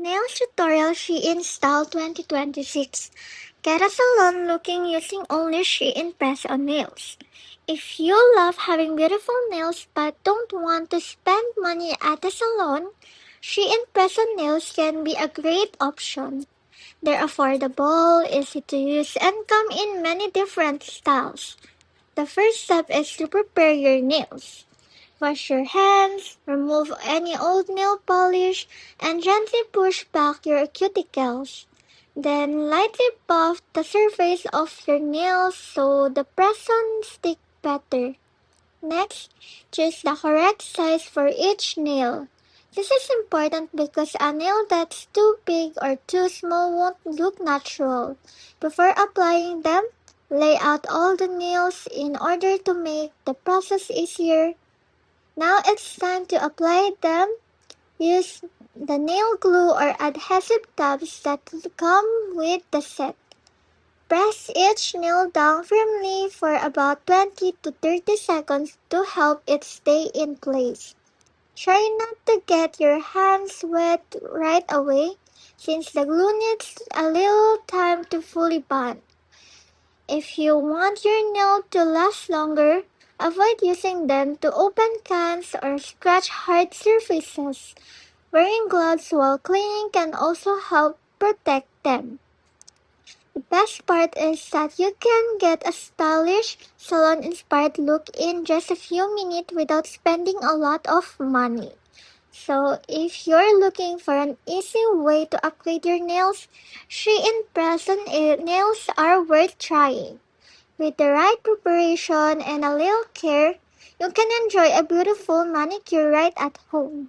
Nail Tutorial Shein Style 2026. Get a salon looking using only Shein press-on nails. If you love having beautiful nails but don't want to spend money at the salon, Shein press-on nails can be a great option. They're affordable, easy to use, and come in many different styles. The first step is to prepare your nails. Wash your hands, remove any old nail polish, and gently push back your cuticles. Then lightly buff the surface of your nails so the press-on stick better. Next, choose the correct size for each nail. This is important because a nail that's too big or too small won't look natural. Before applying them, lay out all the nails in order to make the process easier. Now it's time to apply them. Use the nail glue or adhesive tabs that come with the set. Press each nail down firmly for about 20 to 30 seconds to help it stay in place. Try not to get your hands wet right away since the glue needs a little time to fully bond. If you want your nail to last longer, avoid using them to open cans or scratch hard surfaces. Wearing gloves while cleaning can also help protect them. The best part is that you can get a stylish, salon-inspired look in just a few minutes without spending a lot of money. So, if you're looking for an easy way to upgrade your nails, Shein press-on nails are worth trying. With the right preparation and a little care, you can enjoy a beautiful manicure right at home.